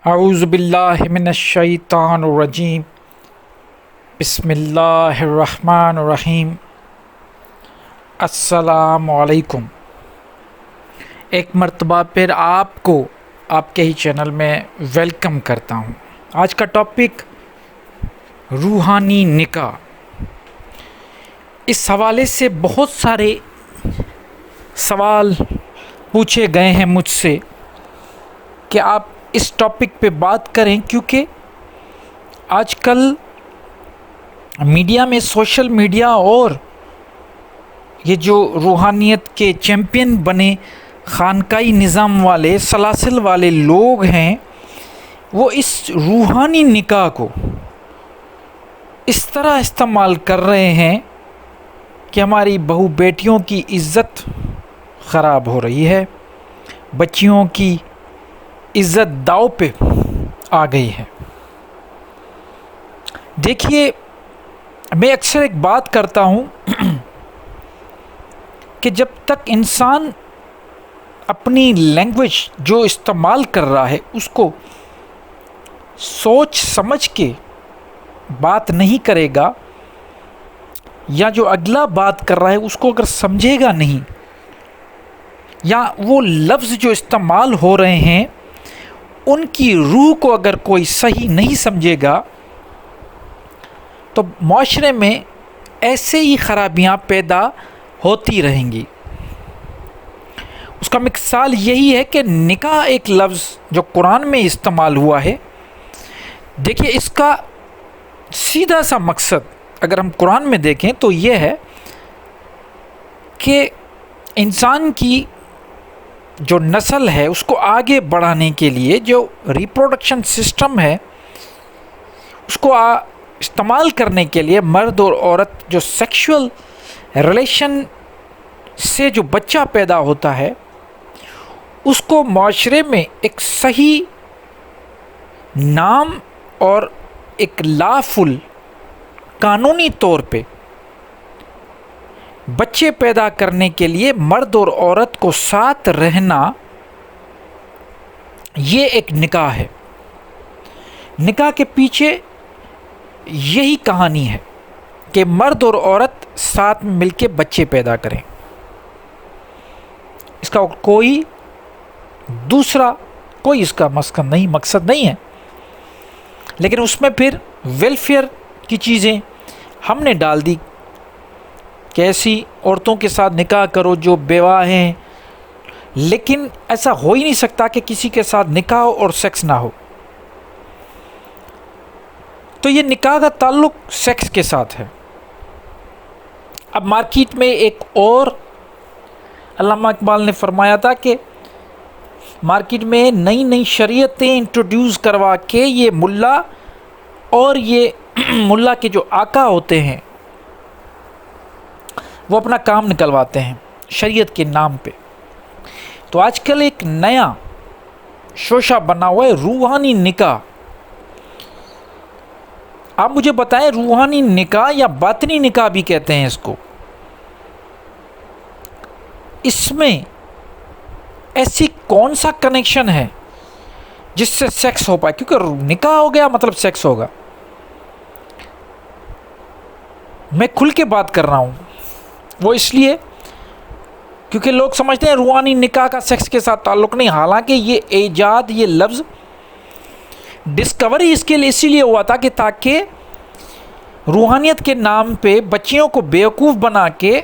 اعوذ باللہ من الشیطان الرجیم بسم اللہ الرحمن الرحیم السلام علیکم۔ ایک مرتبہ پھر آپ کو آپ کے ہی چینل میں ویلکم کرتا ہوں۔ آج کا ٹاپک روحانی نکاح۔ اس حوالے سے بہت سارے سوال پوچھے گئے ہیں مجھ سے کہ آپ اس ٹاپک پہ بات کریں، کیونکہ آج کل میڈیا میں، سوشل میڈیا اور یہ جو روحانیت کے چیمپئن بنے خانقاہی نظام والے، سلاسل والے لوگ ہیں، وہ اس روحانی نکاح کو اس طرح استعمال کر رہے ہیں کہ ہماری بہو بیٹیوں کی عزت خراب ہو رہی ہے، بچیوں کی عزت داؤ پہ آ گئی ہے۔ دیکھیے، میں اکثر ایک بات کرتا ہوں کہ جب تک انسان اپنی لینگویج جو استعمال کر رہا ہے اس کو سوچ سمجھ کے بات نہیں کرے گا، یا جو اگلا بات کر رہا ہے اس کو اگر سمجھے گا نہیں، یا وہ لفظ جو استعمال ہو رہے ہیں ان کی روح کو اگر کوئی صحیح نہیں سمجھے گا، تو معاشرے میں ایسے ہی خرابیاں پیدا ہوتی رہیں گی۔ اس کا مثال یہی ہے کہ نکاح ایک لفظ جو قرآن میں استعمال ہوا ہے، دیکھیے اس کا سیدھا سا مقصد اگر ہم قرآن میں دیکھیں تو یہ ہے کہ انسان کی جو نسل ہے اس کو آگے بڑھانے کے لیے جو ریپروڈکشن سسٹم ہے اس کو استعمال کرنے کے لیے مرد اور عورت جو سیکشول ریلیشن سے جو بچہ پیدا ہوتا ہے اس کو معاشرے میں ایک صحیح نام اور ایک لافل قانونی طور پہ بچے پیدا کرنے کے لیے مرد اور عورت کو ساتھ رہنا، یہ ایک نکاح ہے۔ نکاح کے پیچھے یہی کہانی ہے کہ مرد اور عورت ساتھ مل کے بچے پیدا کریں۔ اس کا کوئی دوسرا اس کا مقصد نہیں ہے، لیکن اس میں پھر ویلفیئر کی چیزیں ہم نے ڈال دی کہ ایسی عورتوں کے ساتھ نکاح کرو جو بیوہ ہیں، لیکن ایسا ہو ہی نہیں سکتا کہ کسی کے ساتھ نکاح ہو اور سیکس نہ ہو۔ تو یہ نکاح کا تعلق سیکس کے ساتھ ہے۔ اب مارکیٹ میں ایک اور علامہ اقبال نے فرمایا تھا کہ مارکیٹ میں نئی شریعتیں انٹروڈیوس کروا کے یہ ملا اور یہ ملا کے جو آقا ہوتے ہیں وہ اپنا کام نکلواتے ہیں شریعت کے نام پہ۔ تو آج کل ایک نیا شوشہ بنا ہوا ہے روحانی نکاح۔ آپ مجھے بتائیں، روحانی نکاح یا باطنی نکاح بھی کہتے ہیں اس کو، اس میں ایسی کون سا کنیکشن ہے جس سے سیکس ہو پائے؟ کیونکہ نکاح ہو گیا مطلب سیکس ہوگا۔ میں کھل کے بات کر رہا ہوں، وہ اس لیے کیونکہ لوگ سمجھتے ہیں روحانی نکاح کا سیکس کے ساتھ تعلق نہیں، حالانکہ یہ ایجاد، یہ لفظ ڈسکوری اس کے لیے اسی لیے ہوا تھا کہ تاکہ روحانیت کے نام پہ بچیوں کو بیوقوف بنا کے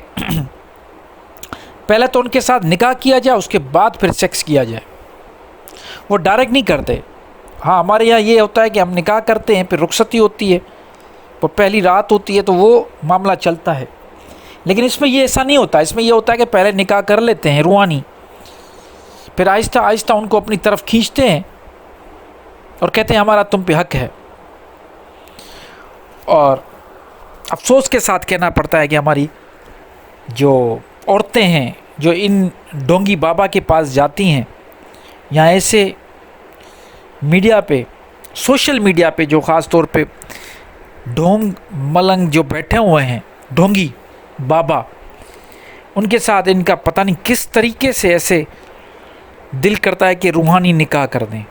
پہلے تو ان کے ساتھ نکاح کیا جائے، اس کے بعد پھر سیکس کیا جائے۔ وہ ڈائریکٹ نہیں کرتے۔ ہاں، ہمارے یہاں یہ ہوتا ہے کہ ہم نکاح کرتے ہیں، پھر رخصتی ہوتی ہے، وہ پہلی رات ہوتی ہے تو وہ معاملہ چلتا ہے، لیکن اس میں یہ ایسا نہیں ہوتا۔ اس میں یہ ہوتا ہے کہ پہلے نکاح کر لیتے ہیں روحانی، پھر آہستہ آہستہ ان کو اپنی طرف کھینچتے ہیں اور کہتے ہیں ہمارا تم پہ حق ہے۔ اور افسوس کے ساتھ کہنا پڑتا ہے کہ ہماری جو عورتیں ہیں جو ان ڈونگی بابا کے پاس جاتی ہیں، یا ایسے میڈیا پہ، سوشل میڈیا پہ جو خاص طور پہ ڈھونگ ملنگ جو بیٹھے ہوئے ہیں، ڈھونگی بابا، ان کے ساتھ ان کا پتہ نہیں کس طریقے سے ایسے دل کرتا ہے کہ روحانی نکاح کر دیں۔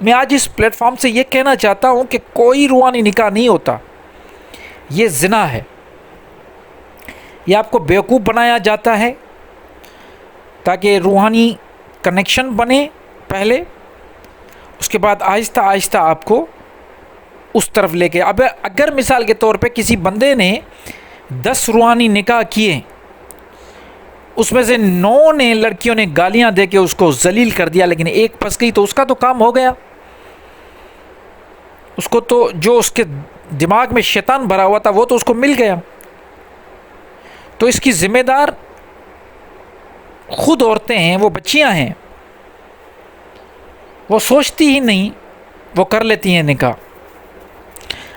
میں آج اس پلیٹ فارم سے یہ کہنا چاہتا ہوں کہ کوئی روحانی نکاح نہیں ہوتا، یہ زنا ہے۔ یہ آپ کو بیوقوف بنایا جاتا ہے تاکہ روحانی کنیکشن بنے پہلے، اس کے بعد آہستہ آہستہ آپ کو اس طرف لے کے۔ اب اگر مثال کے طور پہ کسی بندے نے 10 روحانی نکاح کیے، اس میں سے 9 نے لڑکیوں نے گالیاں دے کے اس کو ذلیل کر دیا، لیکن ایک پھنس گئی، تو اس کا تو کام ہو گیا۔ اس کو تو جو اس کے دماغ میں شیطان بھرا ہوا تھا وہ تو اس کو مل گیا۔ تو اس کی ذمہ دار خود عورتیں ہیں، وہ بچیاں ہیں، وہ سوچتی ہی نہیں، وہ کر لیتی ہیں نکاح۔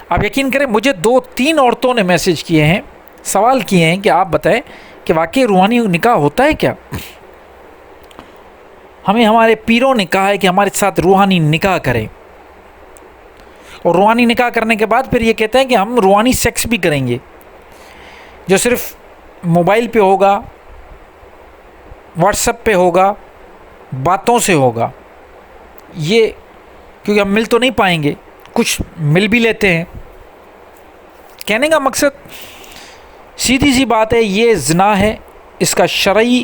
آپ یقین کریں، مجھے 2-3 عورتوں نے میسج کیے ہیں، سوال کیے ہیں کہ آپ بتائیں کہ واقعی روحانی نکاح ہوتا ہے کیا؟ ہمیں ہمارے پیروں نے کہا ہے کہ ہمارے ساتھ روحانی نکاح کریں، اور روحانی نکاح کرنے کے بعد پھر یہ کہتے ہیں کہ ہم روحانی سیکس بھی کریں گے، جو صرف موبائل پہ ہوگا، واٹس ایپ پہ ہوگا، باتوں سے ہوگا۔ یہ کیونکہ ہم مل تو نہیں پائیں گے، کچھ مل بھی لیتے ہیں۔ کہنے کا مقصد سیدھی سی بات ہے، یہ زنا ہے، اس کا شرعی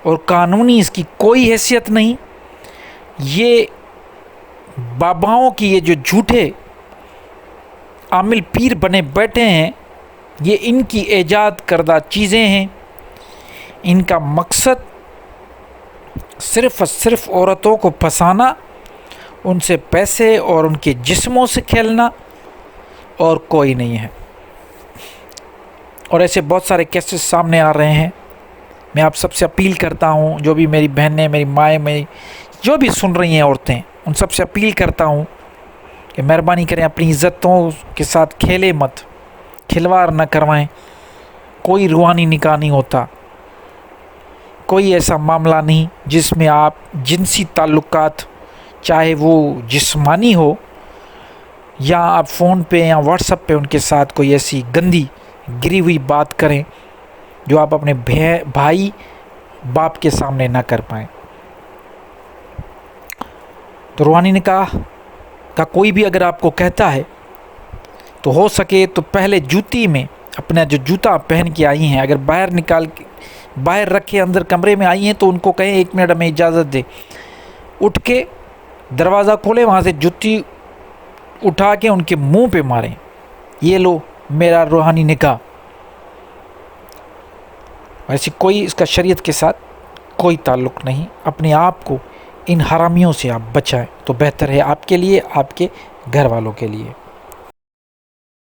اور قانونی اس کی کوئی حیثیت نہیں۔ یہ باباؤں کی یہ جو جھوٹے عامل پیر بنے بیٹھے ہیں، یہ ان کی ایجاد کردہ چیزیں ہیں۔ ان کا مقصد صرف اور صرف عورتوں کو پھنسانا، ان سے پیسے اور ان کے جسموں سے کھیلنا، اور کوئی نہیں ہے۔ اور ایسے بہت سارے کیسز سامنے آ رہے ہیں۔ میں آپ سب سے اپیل کرتا ہوں، جو بھی میری بہنیں، میری مائیں، میری جو بھی سن رہی ہیں عورتیں، ان سب سے اپیل کرتا ہوں کہ مہربانی کریں اپنی عزتوں کے ساتھ کھیلے مت، کھلواڑ نہ کروائیں۔ کوئی روحانی نکاح نہیں ہوتا، کوئی ایسا معاملہ نہیں جس میں آپ جنسی تعلقات، چاہے وہ جسمانی ہو یا آپ فون پہ یا واٹس ایپ پہ ان کے ساتھ کوئی ایسی گندی گری ہوئی بات کریں جو آپ اپنے بھائی باپ کے سامنے نہ کر پائیں۔ تو روحانی نکاح کا کوئی بھی اگر آپ کو کہتا ہے تو ہو سکے تو پہلے جوتی میں اپنا جو جوتا پہن کے آئی ہیں، اگر باہر رکھ کے اندر کمرے میں آئی ہیں تو ان کو کہیں 1 منٹ ہمیں اجازت دے، اٹھ کے دروازہ کھولے، وہاں سے جوتی اٹھا کے ان کے منہ پہ ماریں، یہ لو میرا روحانی نکاح۔ ایسی کوئی اس کا شریعت کے ساتھ کوئی تعلق نہیں۔ اپنے آپ کو ان حرامیوں سے آپ بچائیں تو بہتر ہے، آپ کے لیے، آپ کے گھر والوں کے لیے۔